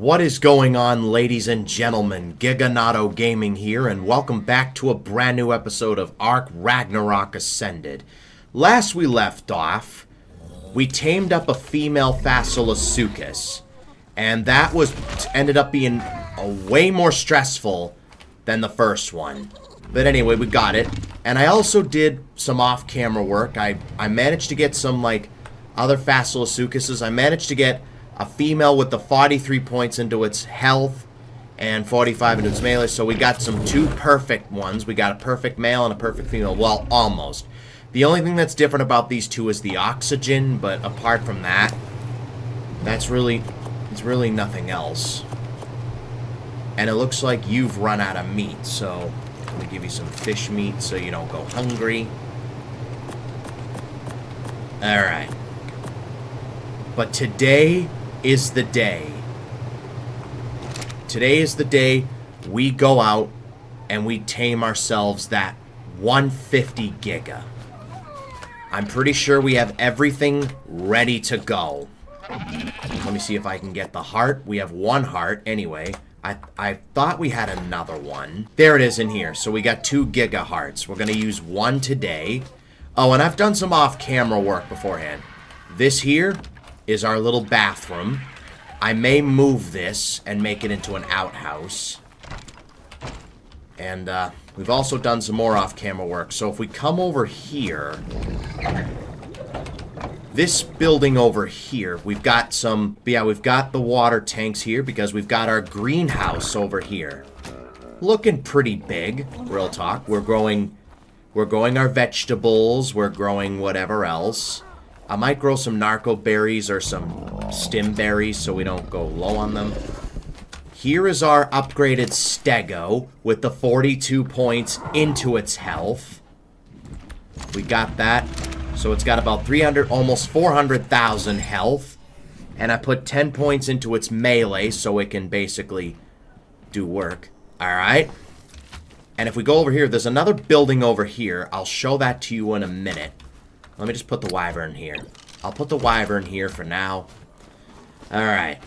What is going on, ladies and gentlemen? Giganotosaurus Gaming here, and welcome back to a brand new episode of Ragnarok Ascended. Last we left off, we tamed up a female Thassalosuchus, and that ended up being way more stressful than the first one. But anyway, we got it. And I also did some off-camera work. I managed to get some, like, other Thassalosuchuses. I managed to get a female with the 43 points into its health and 45 into its melee. So we got two perfect ones. We got a perfect male and a perfect female. Well, almost. The only thing that's different about these two is the oxygen, but apart from that, it's really nothing else. And it looks like you've run out of meat, so let me give you some fish meat so you don't go hungry. Alright. But today is the day. Today is the day we go out and we tame ourselves that 150 Giga. I'm pretty sure we have everything ready to go. Let me see if I can get the heart. We have one heart anyway. I thought we had another one. There it is in here. So we got 2 Giga hearts. We're going to use one today. Oh, and I've done some off-camera work beforehand. This here is our little bathroom. I may move this and make it into an outhouse. And we've also done some more off-camera work. So if we come over here, this building over here, we've got we've got the water tanks here because we've got our greenhouse over here. Looking pretty big, real talk. We're growing our vegetables, we're growing whatever else. I might grow some narco berries or some stim berries so we don't go low on them. Here is our upgraded stego with the 42 points into its health. We got that. So it's got about 300, almost 400,000 health. And I put 10 points into its melee so it can basically do work. Alright. And if we go over here, there's another building over here. I'll show that to you in a minute. Let me just put the wyvern here. I'll put the wyvern here for now. Alright.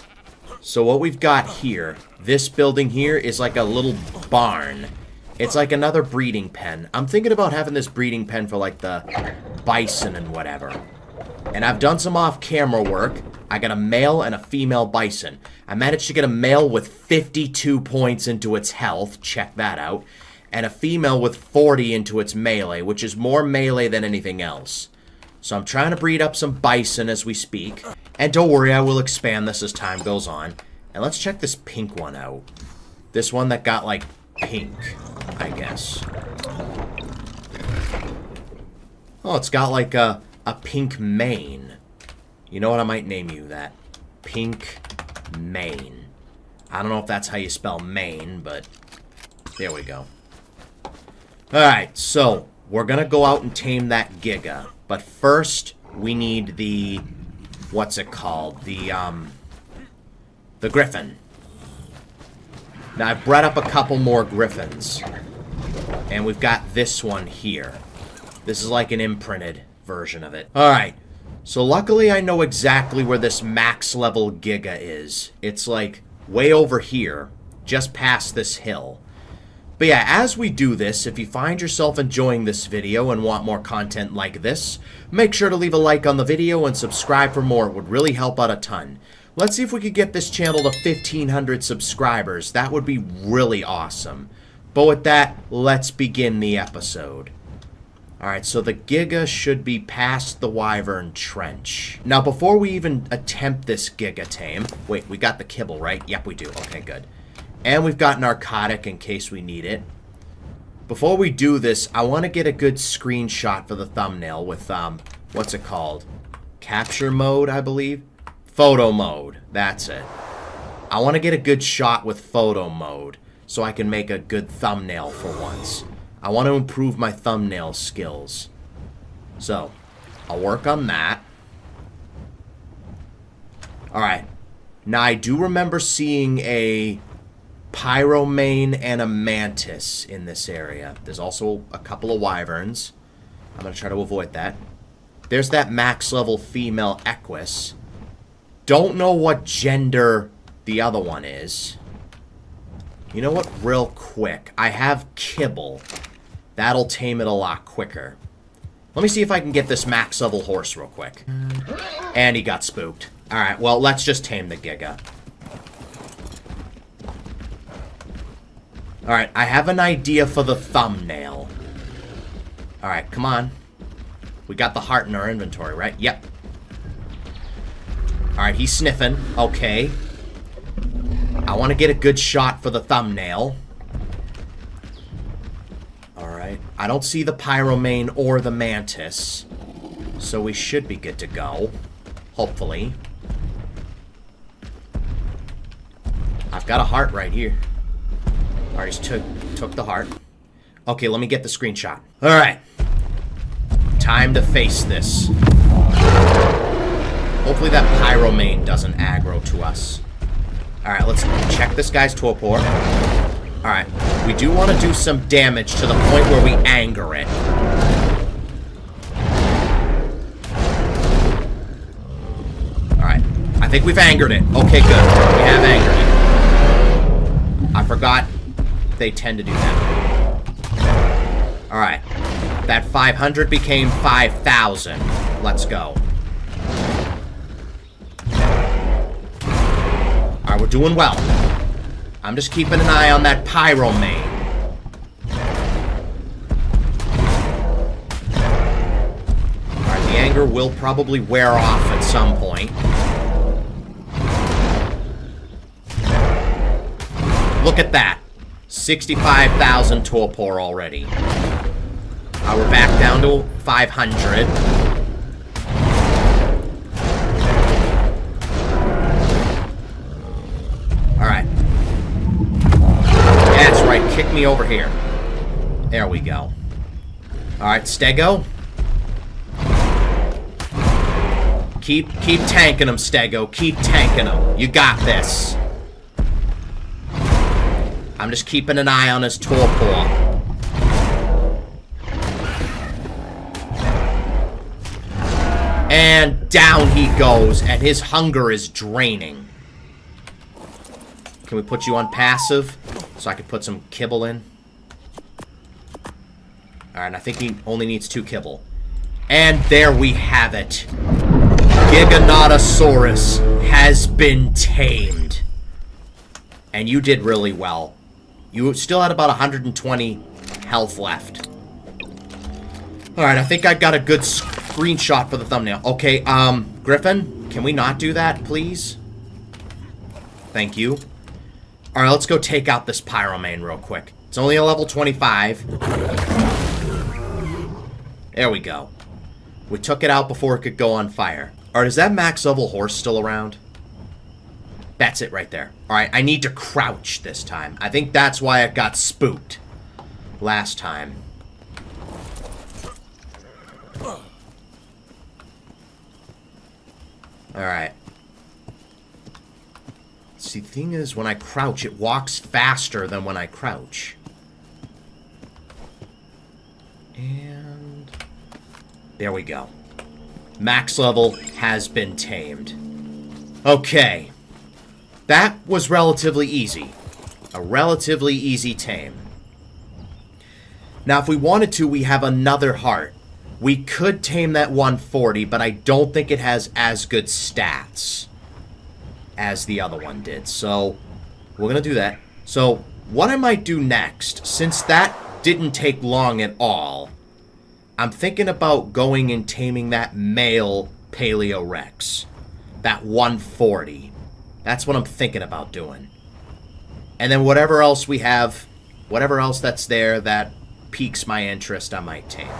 So what we've got here, this building here is like a little barn. It's like another breeding pen. I'm thinking about having this breeding pen for like the bison and whatever. And I've done some off-camera work. I got a male and a female bison. I managed to get a male with 52 points into its health. Check that out. And a female with 40 into its melee, which is more melee than anything else. So I'm trying to breed up some bison as we speak. And don't worry, I will expand this as time goes on. And let's check this pink one out. This one that got, like, pink, I guess. Oh, it's got, like, a pink mane. You know what? I might name you that. Pink mane. I don't know if that's how you spell mane, but there we go. Alright, so we're going to go out and tame that Giga. But first, we need the, what's it called? The griffin. Now, I've bred up a couple more griffins. And we've got this one here. This is like an imprinted version of it. Alright, so luckily I know exactly where this max level Giga is. It's like way over here, just past this hill. But yeah, as we do this, if you find yourself enjoying this video and want more content like this, make sure to leave a like on the video and subscribe for more. It would really help out a ton. Let's see if we could get this channel to 1,500 subscribers. That would be really awesome. But with that, let's begin the episode. Alright, so the Giga should be past the Wyvern Trench. Now, before we even attempt this Giga tame... Wait, we got the kibble, right? Yep, we do. Okay, good. And we've got narcotic in case we need it. Before we do this, I want to get a good screenshot for the thumbnail with, what's it called? Capture mode, I believe? Photo mode. That's it. I want to get a good shot with photo mode so I can make a good thumbnail for once. I want to improve my thumbnail skills. So, I'll work on that. Alright. Now, I do remember seeing a pyromane and a mantis in this area. There's also a couple of wyverns. I'm going to try to avoid that. There's that max level female equus. Don't know what gender the other one is. You know what? Real quick. I have kibble. That'll tame it a lot quicker. Let me see if I can get this max level horse real quick. And he got spooked. Alright, well, let's just tame the Giga. Alright, I have an idea for the thumbnail. Alright, come on. We got the heart in our inventory, right? Yep. Alright, he's sniffing. Okay. I want to get a good shot for the thumbnail. Alright. I don't see the pyromane or the mantis. So we should be good to go. Hopefully. I've got a heart right here. Alright, he's took the heart. Okay, let me get the screenshot. Alright. Time to face this. Hopefully that pyromane doesn't aggro to us. Alright, let's check this guy's torpor. Alright, we do want to do some damage to the point where we anger it. Alright, I think we've angered it. Okay, good. We have angered it. I forgot they tend to do that. Alright, that 500 became 5,000. Let's go. Alright, we're doing well. I'm just keeping an eye on that pyromane. Alright, the anger will probably wear off at some point. Look at that. 65,000 torpor already. We're back down to 500. Alright. That's right, kick me over here. There we go. Alright, Stego. Keep tanking him, Stego. Keep tanking him. You got this. I'm just keeping an eye on his torpor. And down he goes, and his hunger is draining. Can we put you on passive so I can put some kibble in? Alright, I think he only needs 2 kibble. And there we have it. Giganotosaurus has been tamed. And you did really well. You still had about 120 health left. Alright, I think I got a good screenshot for the thumbnail. Okay, Griffin, can we not do that, please? Thank you. Alright, let's go take out this pyromane real quick. It's only a level 25. There we go. We took it out before it could go on fire. Alright, is that max level horse still around? That's it right there. Alright, I need to crouch this time. I think that's why it got spooked last time. Alright. See, the thing is, when I crouch, it walks faster than when I crouch. And there we go. Max level has been tamed. Okay. That was relatively easy. A relatively easy tame. Now, if we wanted to, we have another heart. We could tame that 140, but I don't think it has as good stats as the other one did. So, we're going to do that. So, what I might do next, since that didn't take long at all, I'm thinking about going and taming that male Paleorex. That 140. That's what I'm thinking about doing. And then whatever else we have, whatever else that's there that piques my interest, I might tame.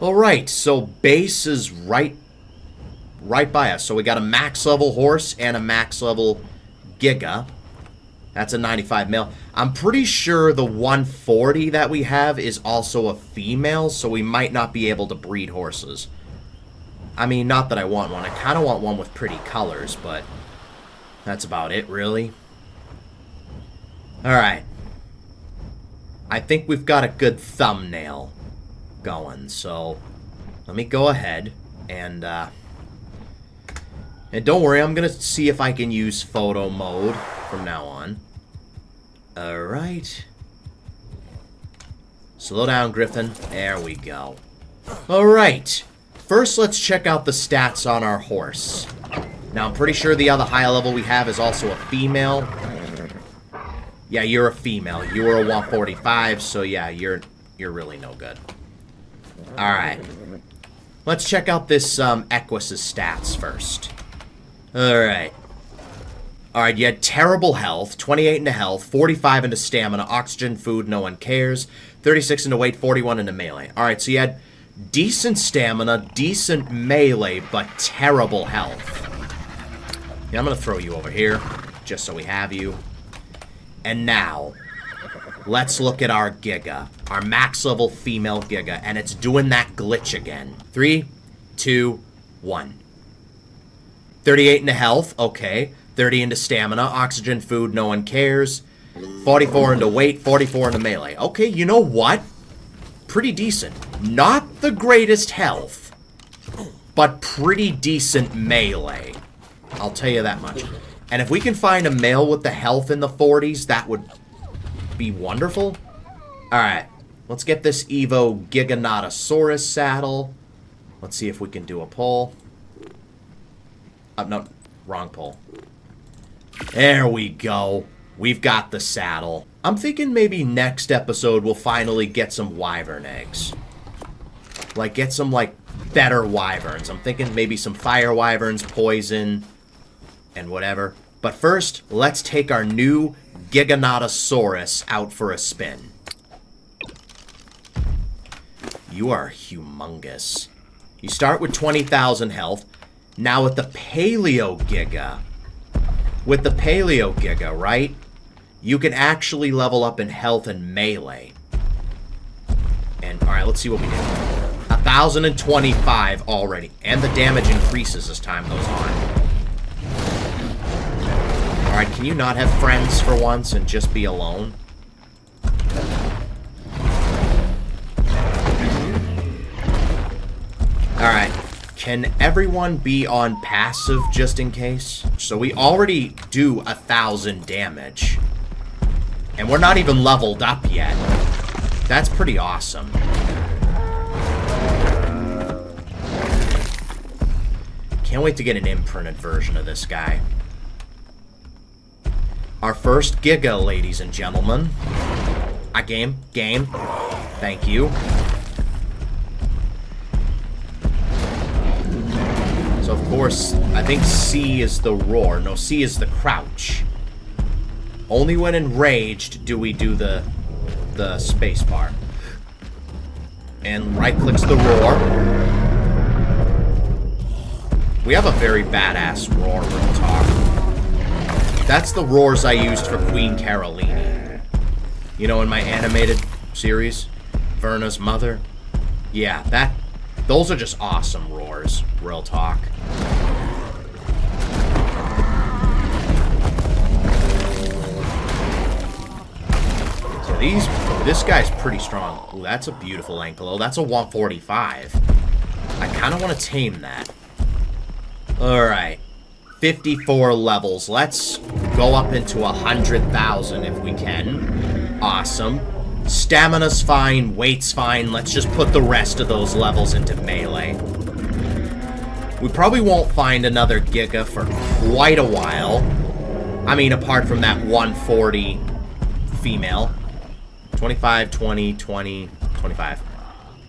Alright, so base is right by us. So we got a max level horse and a max level Giga. That's a 95 male. I'm pretty sure the 140 that we have is also a female, so we might not be able to breed horses. I mean, not that I want one. I kind of want one with pretty colors, but that's about it, really. Alright. I think we've got a good thumbnail going, so let me go ahead and And don't worry, I'm going to see if I can use photo mode from now on. Alright. Slow down, Griffin. There we go. Alright. First, let's check out the stats on our horse. Now, I'm pretty sure the other high level we have is also a female. Yeah, you're a female. You were a 145, so yeah, you're really no good. Alright. Let's check out this Equus's stats first. Alright. Alright, you had terrible health, 28 into health, 45 into stamina, oxygen, food, no one cares, 36 into weight, 41 into melee. Alright, so you had decent stamina, decent melee, but terrible health. Yeah, I'm gonna throw you over here, just so we have you. And now, let's look at our Giga, our max level female Giga, and it's doing that glitch again. 3, 2, 1. 38 into health, okay. 30 into stamina, oxygen, food, no one cares. 44 into weight, 44 into melee. Okay, you know what? Pretty decent. Not the greatest health, but pretty decent melee. I'll tell you that much. And if we can find a male with the health in the 40s, that would be wonderful. Alright, let's get this Evo Giganotosaurus saddle. Let's see if we can do a pull. No, wrong pull. There we go. We've got the saddle. I'm thinking maybe next episode we'll finally get some wyvern eggs. Like, get some, like, better wyverns. I'm thinking maybe some fire wyverns, poison, and whatever. But first, let's take our new Giganotosaurus out for a spin. You are humongous. You start with 20,000 health. Now with the Paleo Giga, right? You can actually level up in health and melee. And, alright, let's see what we do. 1,025 already. And the damage increases as time goes on. Alright, can you not have friends for once and just be alone? Alright. Can everyone be on passive just in case? So we already do 1,000 damage. And we're not even leveled up yet. That's pretty awesome. Can't wait to get an imprinted version of this guy. Our first Giga, ladies and gentlemen. Game. Thank you. So, of course, I think C is the roar. No, C is the crouch. Only when enraged do we do the space bar. And right-clicks the roar. We have a very badass roar, real talk. That's the roars I used for Queen Carolini. You know, in my animated series, Verna's mother. Yeah, those are just awesome roars, real talk. So this guy's pretty strong. Ooh, that's a beautiful ankle. That's a 145. I kind of want to tame that. Alright. 54 levels. Let's go up into 100,000 if we can. Awesome. Stamina's fine, weight's fine. Let's just put the rest of those levels into melee. We probably won't find another Giga for quite a while. I mean, apart from that 140 female. 25, 20, 20, 25.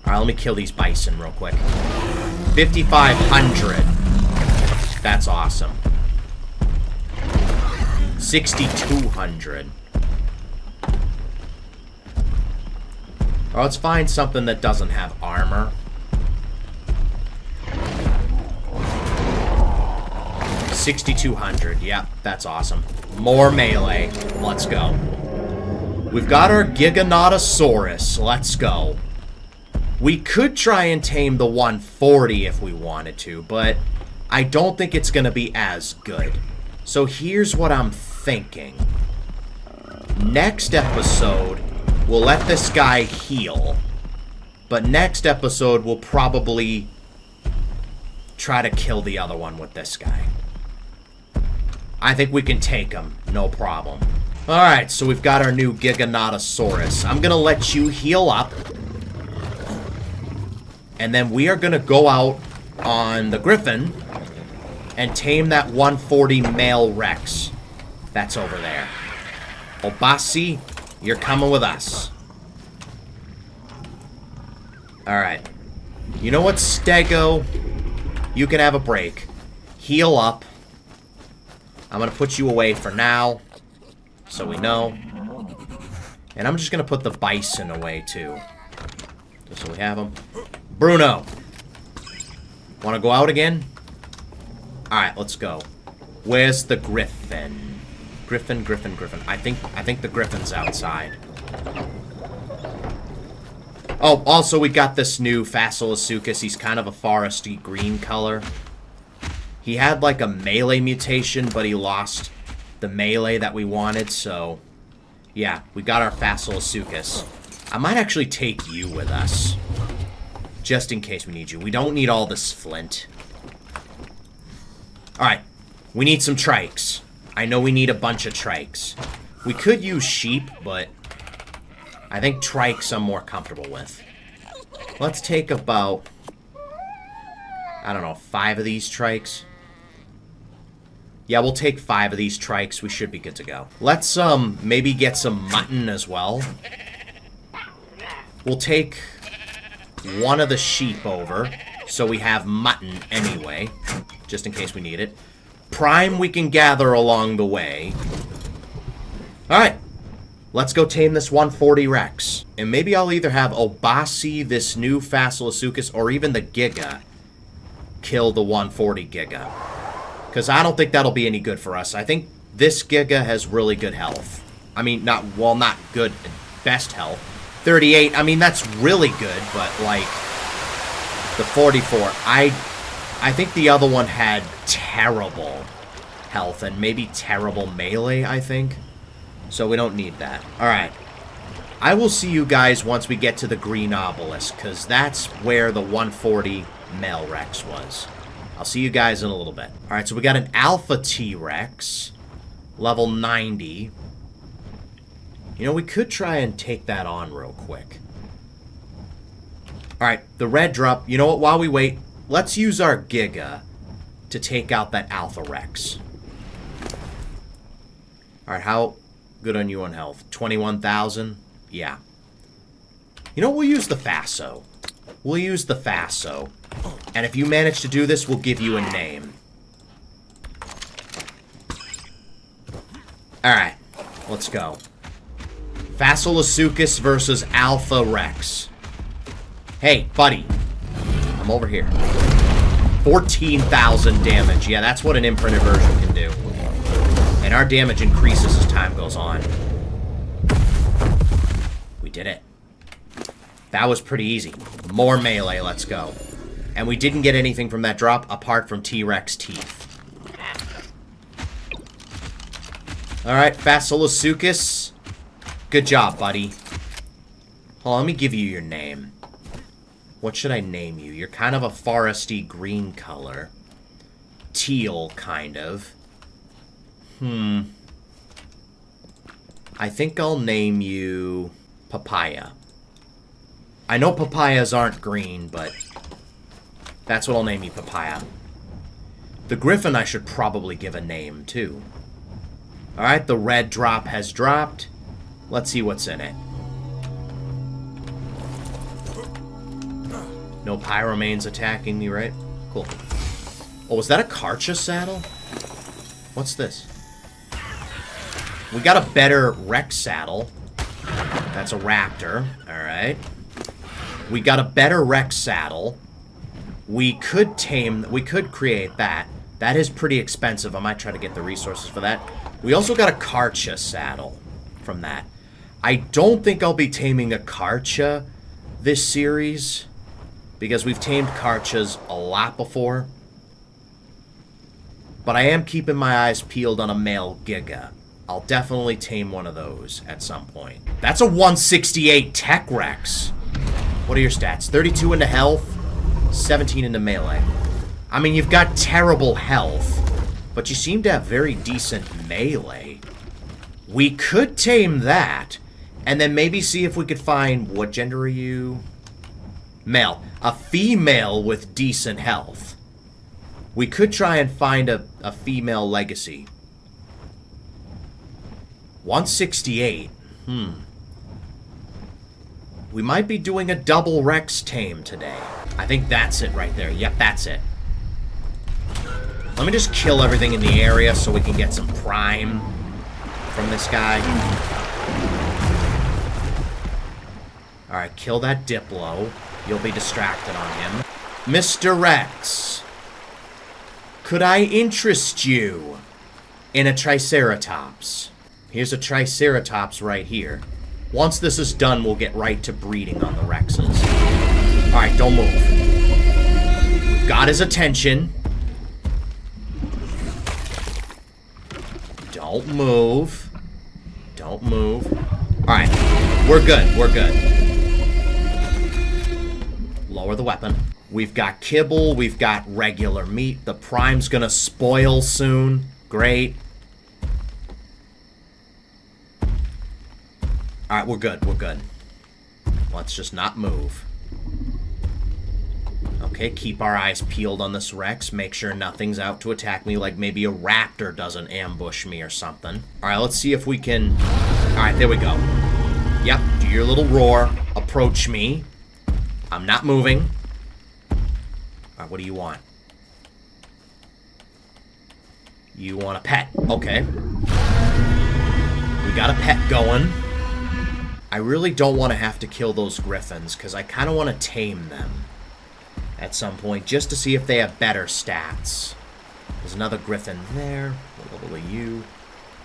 Alright, let me kill these bison real quick. 5,500. That's awesome. 6,200. Oh, let's find something that doesn't have armor. 6,200. Yep, that's awesome. More melee. Let's go. We've got our Giganotosaurus. Let's go. We could try and tame the 140 if we wanted to, but I don't think it's going to be as good. So here's what I'm thinking. Next episode, we'll let this guy heal. But next episode, we'll probably try to kill the other one with this guy. I think we can take him. No problem. Alright, so we've got our new Giganotosaurus. I'm gonna let you heal up. And then we are gonna go out on the Griffin and tame that 140 male Rex. That's over there. Obasi, you're coming with us. Alright. You know what, Stego? You can have a break. Heal up. I'm going to put you away for now, so we know. And I'm just going to put the bison away, too. Just so we have them. Bruno. Want to go out again? Alright, let's go. Where's the Griffin? Griffin. I think the Griffin's outside. Oh, also we got this new Facilosuchus. He's kind of a foresty green color. He had like a melee mutation, but he lost the melee that we wanted, so... Yeah, we got our Facilosuchus. I might actually take you with us. Just in case we need you. We don't need all this flint. Alright, we need some trikes. I know we need a bunch of trikes. We could use sheep, but... I think trikes I'm more comfortable with. Let's take about... I don't know, 5 of these trikes. Yeah, we'll take 5 of these trikes. We should be good to go. Let's, maybe get some mutton as well. We'll take 1 of the sheep over, so we have mutton anyway, just in case we need it. Prime we can gather along the way. Alright. Let's go tame this 140 Rex. And maybe I'll either have Obasi, this new Facilosuchus, or even the Giga kill the 140 Giga. Because I don't think that'll be any good for us. I think this Giga has really good health. I mean, not good, best health. 38, I mean, that's really good, but, like, the 44, I think the other one had terrible health and maybe terrible melee, I think. So we don't need that. Alright. I will see you guys once we get to the green obelisk, because that's where the 140 male Rex was. I'll see you guys in a little bit. Alright, so we got an alpha T-Rex. Level 90. You know, we could try and take that on real quick. Alright, the red drop. You know what, while we wait, let's use our Giga to take out that alpha Rex. Alright, how good on you on health? 21,000? Yeah. You know, we'll use the Faso. We'll use the Faso. And if you manage to do this, we'll give you a name. Alright, let's go. Facilosuchus versus Alpha Rex. Hey, buddy. I'm over here. 14,000 damage. Yeah, that's what an imprinted version can do. And our damage increases as time goes on. We did it. That was pretty easy. More melee, let's go. And we didn't get anything from that drop apart from T-Rex teeth. Alright, Facilosuchus. Good job, buddy. Hold on, let me give you your name. What should I name you? You're kind of a foresty green color. Teal, kind of. I think I'll name you Papaya. I know papayas aren't green, but that's what I'll name you, Papaya. The Griffin I should probably give a name, too. Alright, the red drop has dropped. Let's see what's in it. No pyromanes attacking me, right? Cool. Oh, was that a Karcha saddle? What's this? We got a better Rex saddle. That's a Raptor. Alright. We got a better Rex saddle. We could create that. That is pretty expensive. I might try to get the resources for that. We also got a Karcha saddle from that. I don't think I'll be taming a Karcha this series, because we've tamed Karchas a lot before. But I am keeping my eyes peeled on a male Giga. I'll definitely tame one of those at some point. That's a 168 Tech Rex. What are your stats? 32 into health, 17 into melee. I mean, you've got terrible health, But you seem to have very decent melee. We could tame that, and then maybe see if we could find... What gender are you? Male. A female with decent health. We could try and find a female legacy. 168. We might be doing a double Rex tame today. I think that's it right there. Yep, that's it. Let me just kill everything in the area so we can get some prime from this guy. Alright, kill that Diplo. You'll be distracted on him. Mr. Rex, could I interest you in a Triceratops? Here's a Triceratops right here. Once this is done, we'll get right to breeding on the Rexes. Alright, don't move. We've got his attention. Don't move. Don't move. Alright, we're good, we're good. Lower the weapon. We've got kibble, we've got regular meat. The prime's gonna spoil soon. Great. Alright, we're good, we're good. Let's just not move. Okay, keep our eyes peeled on this Rex. Make sure nothing's out to attack me, like maybe a raptor doesn't ambush me or something. Alright, let's see if we can... Alright, there we go. Yep, do your little roar. Approach me. I'm not moving. Alright, what do you want? You want a pet. Okay. We got a pet going. I really don't want to have to kill those griffins, because I kind of want to tame them at some point, just to see if they have better stats. There's another griffin there. What level are you?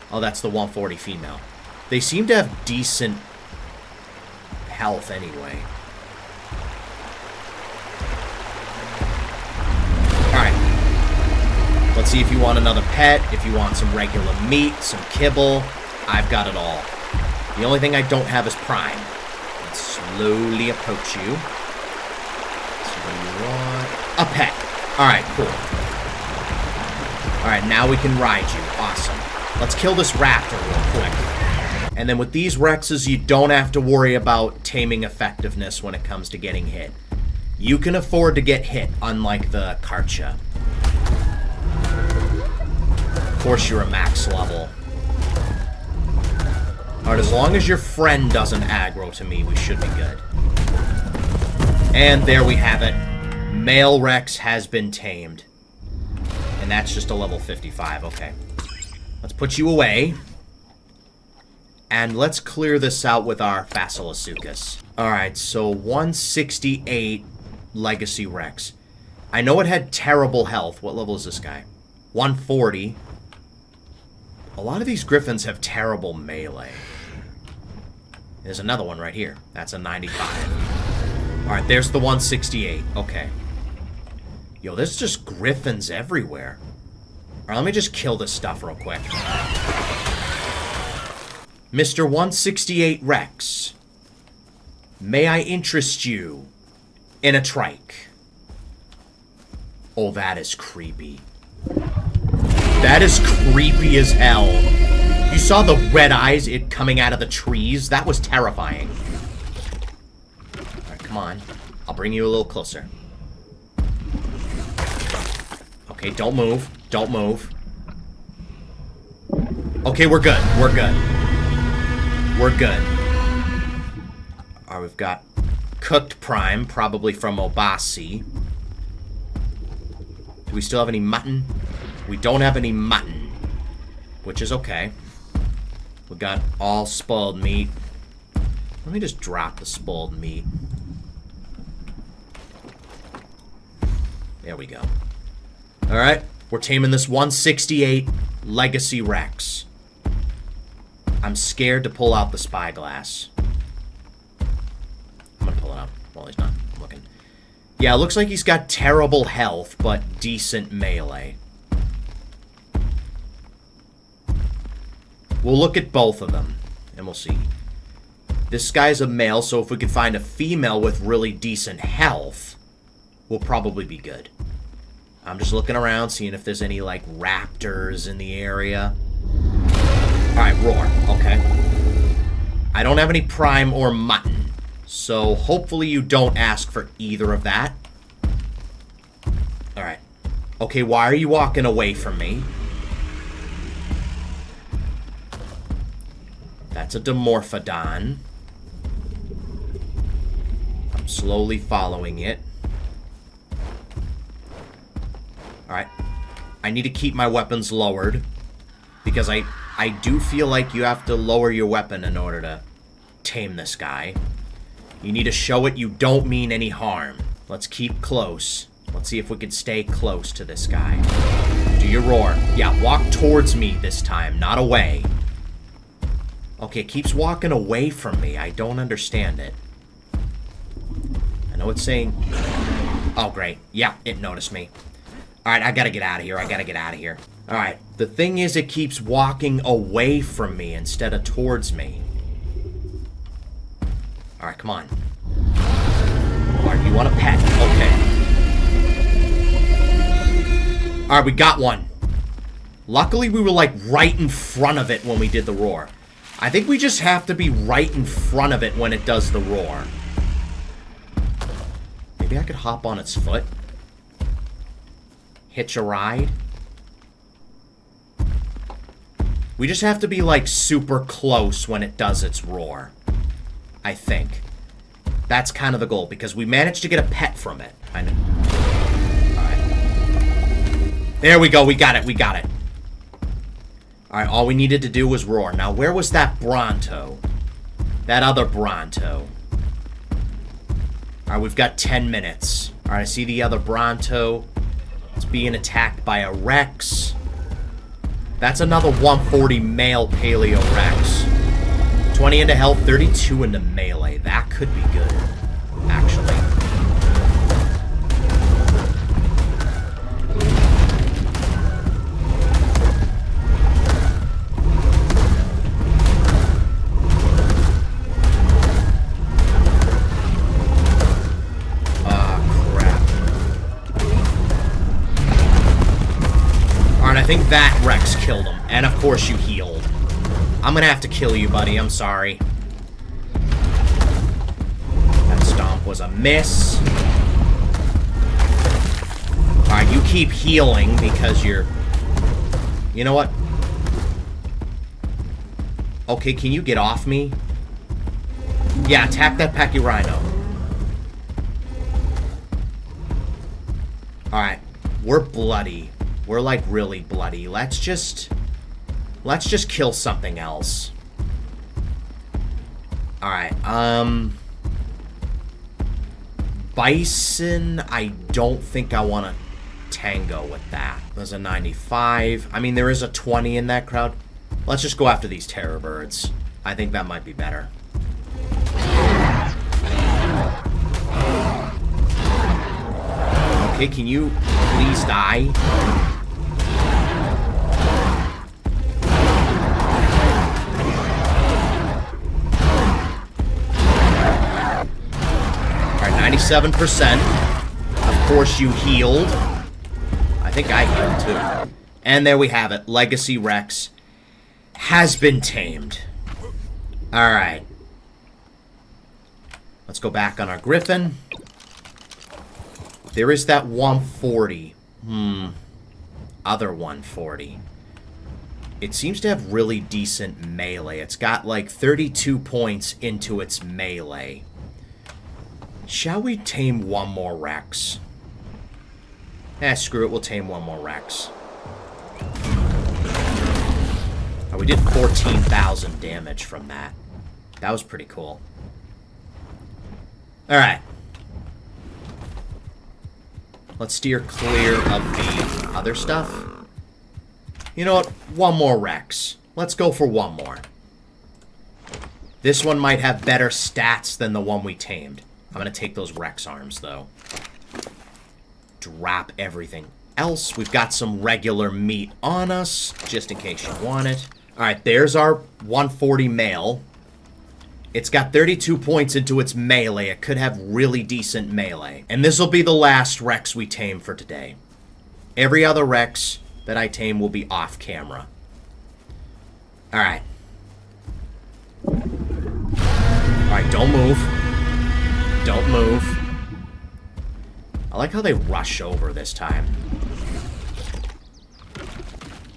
Oh, that's the 140 female. They seem to have decent health anyway. Alright. Let's see if you want another pet, if you want some regular meat, some kibble. I've got it all. The only thing I don't have is prime. Let's slowly approach you. So what do you want? A pet. Alright, cool. Alright, now we can ride you. Awesome. Let's kill this raptor real quick. And then with these Rexes, you don't have to worry about taming effectiveness when it comes to getting hit. You can afford to get hit, unlike the Karcha. Of course you're a max level. Alright, as long as your friend doesn't aggro to me, we should be good. And there we have it. Male Rex has been tamed. And that's just a level 55, okay. Let's put you away. And let's clear this out with our Facilosuchus. Alright, so 168 Legacy Rex. I know it had terrible health. What level is this guy? 140. A lot of these griffins have terrible melee. There's another one right here. That's a 95. Alright, there's the 168. Okay. Yo, there's just griffins everywhere. Alright, let me just kill this stuff real quick. Mr. 168 Rex, may I interest you in a trike? Oh, that is creepy. That is creepy as hell. You saw the red eyes coming out of the trees? That was terrifying. Alright, come on. I'll bring you a little closer. Okay, don't move. Don't move. Okay, we're good. We're good. We're good. Alright, we've got cooked prime, probably from Obasi. Do we still have any mutton? We don't have any mutton, which is okay. We got all spoiled meat. Let me just drop the spoiled meat. There we go. Alright, we're taming this 168 Legacy Rex. I'm scared to pull out the spyglass. I'm gonna pull it out. Well, he's not looking. Yeah, it looks like he's got terrible health, but decent melee. We'll look at both of them, and we'll see. This guy's a male, so if we could find a female with really decent health, we'll probably be good. I'm just looking around, seeing if there's any, like, raptors in the area. Alright, roar. Okay. I don't have any prime or mutton, so hopefully you don't ask for either of that. Alright. Okay, why are you walking away from me? That's a Dimorphodon. I'm slowly following it. Alright. I need to keep my weapons lowered. Because I do feel like you have to lower your weapon in order to tame this guy. You need to show it you don't mean any harm. Let's keep close. Let's see if we can stay close to this guy. Do your roar. Yeah, walk towards me this time, not away. Okay, it keeps walking away from me. I don't understand it. I know it's saying... Oh, great. Yeah, it noticed me. Alright, I gotta get out of here. I gotta get out of here. Alright, the thing is it keeps walking away from me instead of towards me. Alright, come on. Alright, you want a pet? Okay. Alright, we got one. Luckily, we were, like, right in front of it when we did the roar. I think we just have to be right in front of it when it does the roar. Maybe I could hop on its foot. Hitch a ride. We just have to be, like, super close when it does its roar. I think. That's kind of the goal, because we managed to get a pet from it. I know. Alright. There we go, we got it, we got it. Alright, all we needed to do was roar. Now, where was that Bronto? That other Bronto. Alright, we've got 10 minutes. Alright, I see the other Bronto. It's being attacked by a Rex. That's another 140 male Paleo Rex. 20 into health, 32 into melee. That could be good, actually. I think that Rex killed him. And of course you healed. I'm gonna have to kill you, buddy. I'm sorry. That stomp was a miss. Alright, you keep healing because you're... You know what? Okay, can you get off me? Yeah, attack that Pachyrhino. Alright, we're bloody. We're, like, really bloody. Let's just kill something else. Alright, Bison, I don't think I want to tango with that. There's a 95. I mean, there is a 20 in that crowd. Let's just go after these terror birds. I think that might be better. Okay, can you please die? Alright, 97%. Of course you healed. I think I healed too. And there we have it. Legacy Rex has been tamed. Alright. Let's go back on our Griffin. There is that 140. Other 140. It seems to have really decent melee. It's got like 32 points into its melee. Shall we tame one more Rex? Screw it. We'll tame one more Rex. Oh, we did 14,000 damage from that. That was pretty cool. Alright. Let's steer clear of the other stuff. You know what? One more Rex. Let's go for one more. This one might have better stats than the one we tamed. I'm going to take those Rex arms, though. Drop everything else. We've got some regular meat on us, just in case you want it. Alright, there's our 140 male. It's got 32 points into its melee. It could have really decent melee. And this will be the last Rex we tame for today. Every other Rex that I tame will be off camera. Alright. Alright, don't move. Don't move. I like how they rush over this time.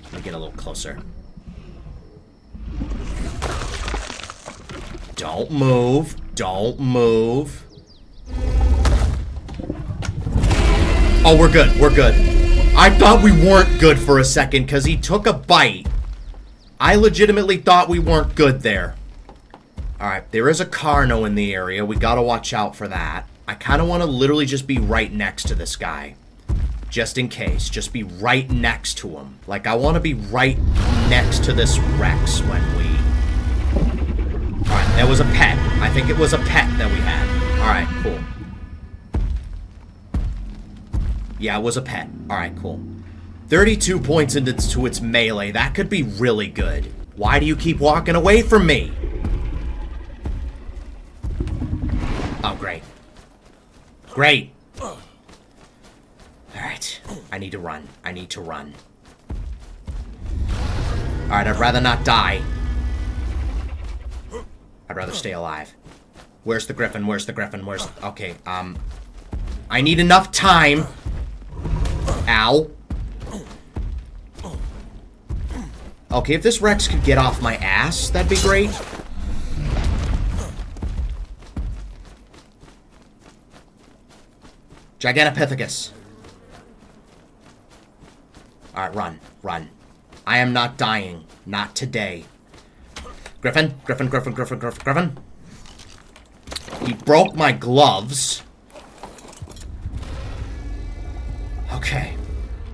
Let me get a little closer. Don't move. Don't move. Oh, we're good. We're good. I thought we weren't good for a second because he took a bite. I legitimately thought we weren't good there. Alright, there is a Carno in the area. We gotta watch out for that. I kind of want to literally just be right next to this guy. Just in case. Just be right next to him. Like, I want to be right next to this Rex when we... Alright, that was a pet. I think it was a pet that we had. Alright, cool. Yeah, it was a pet. Alright, cool. 32 points into its melee. That could be really good. Why do you keep walking away from me? Oh, great. Great. Alright. I need to run. I need to run. Alright, I'd rather not die. I'd rather stay alive. Where's the Griffin? Where's the Griffin? Where's... Okay, I need enough time. Ow. Okay, if this Rex could get off my ass, that'd be great. Giganotosaurus. Alright, run. Run. I am not dying. Not today. Griffin. Griffin, Griffin, Griffin, Griffin, Griffin. He broke my gloves. Okay.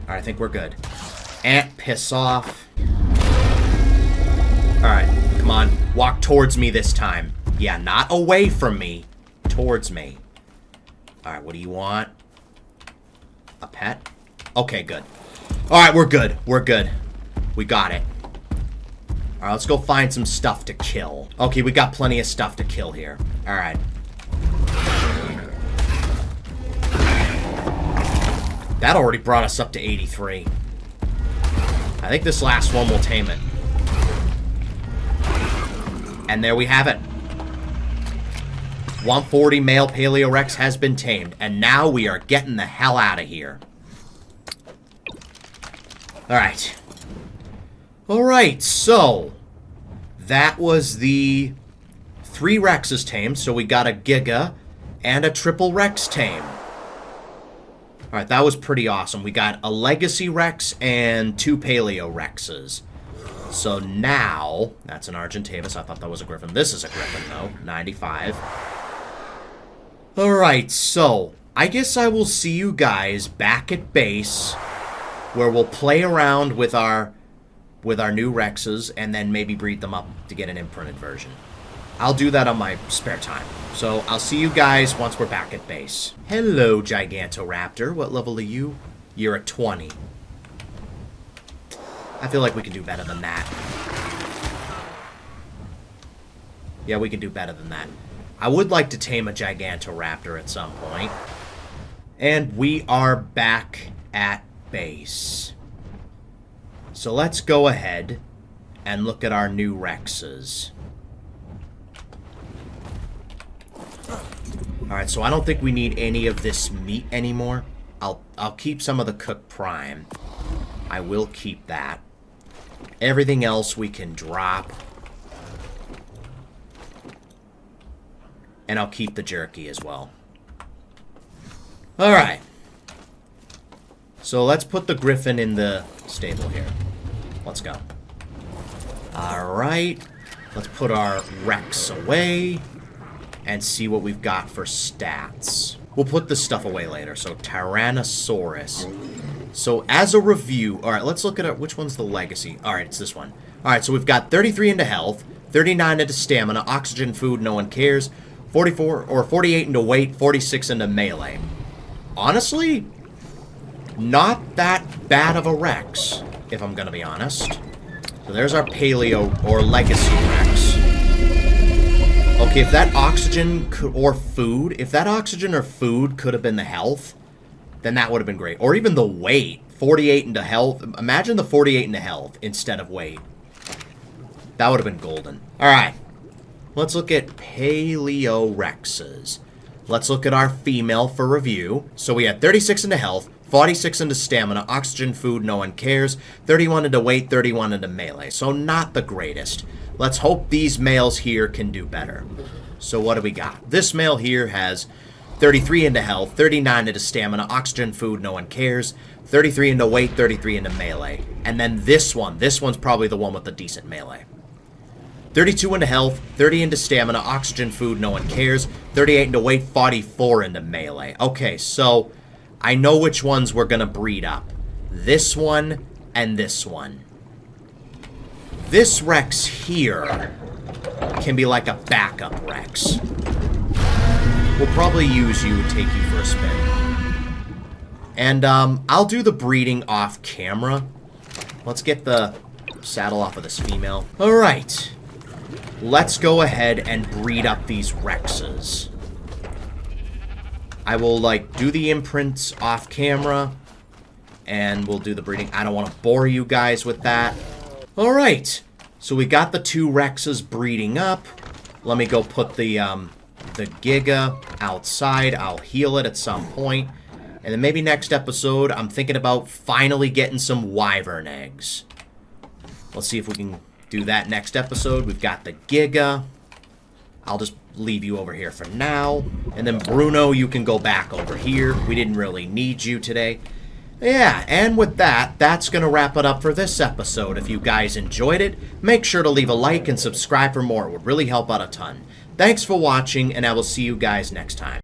Alright, I think we're good. Ant, piss off. Alright, come on. Walk towards me this time. Yeah, not away from me. Towards me. Alright, what do you want? A pet? Okay, good. Alright, we're good. We're good. We got it. Alright, let's go find some stuff to kill. Okay, we got plenty of stuff to kill here. Alright. That already brought us up to 83. I think this last one will tame it. And there we have it. 140 male Paleorex has been tamed. And now we are getting the hell out of here. Alright. Alright, so... that was the 3 Rexes tamed. So we got a Giga and a triple Rex tame. Alright, that was pretty awesome. We got a Legacy Rex and 2 Paleo Rexes. So now... that's an Argentavis. I thought that was a Griffin. This is a Griffin, though. 95. Alright, so... I guess I will see you guys back at base, where we'll play around with our new Rexes, and then maybe breed them up to get an imprinted version. I'll do that on my spare time. So, I'll see you guys once we're back at base. Hello, Gigantoraptor. What level are you? You're a 20. I feel like we can do better than that. Yeah, we can do better than that. I would like to tame a Gigantoraptor at some point. And we are back at base. So let's go ahead and look at our new Rexes. Alright, so I don't think we need any of this meat anymore. I'll keep some of the cooked prime. I will keep that. Everything else we can drop. And I'll keep the jerky as well. Alright. So let's put the Griffin in the stable here. Let's go. Alright. Let's put our Rex away. And see what we've got for stats. We'll put this stuff away later. So, Tyrannosaurus. So, as a review... alright, let's look at it. Which one's the legacy? Alright, it's this one. Alright, so we've got 33 into health, 39 into stamina, oxygen, food, no one cares, 44 or 48 into weight, 46 into melee. Honestly, not that bad of a Rex, if I'm gonna be honest. So there's our Paleo or Legacy Rex. Okay, if that oxygen or food, if that oxygen or food could have been the health, then that would have been great. Or even the weight. 48 into health. Imagine the 48 into health instead of weight. That would have been golden. Alright. Let's look at Paleorexes. Let's look at our female for review. So we had 36 into health, 46 into stamina, oxygen, food, no one cares, 31 into weight, 31 into melee. So not the greatest. Let's hope these males here can do better. So what do we got? This male here has 33 into health, 39 into stamina, oxygen, food, no one cares, 33 into weight, 33 into melee. And then this one's probably the one with the decent melee. 32 into health, 30 into stamina, oxygen, food, no one cares, 38 into weight, 44 into melee. Okay, so I know which ones we're going to breed up. This one and this one. This Rex here can be like a backup Rex. We'll probably use you, take you for a spin. And I'll do the breeding off camera. Let's get the saddle off of this female. Alright. Let's go ahead and breed up these Rexes. I will, like, do the imprints off camera. And we'll do the breeding. I don't want to bore you guys with that. Alright. So we got the 2 Rexes breeding up. Let me go put the Giga outside. I'll heal it at some point. And then maybe next episode, I'm thinking about finally getting some wyvern eggs. Let's see if we can do that next episode. We've got the Giga. I'll just leave you over here for now. And then Bruno, you can go back over here. We didn't really need you today. Yeah, and with that, that's going to wrap it up for this episode. If you guys enjoyed it, make sure to leave a like and subscribe for more. It would really help out a ton. Thanks for watching, and I will see you guys next time.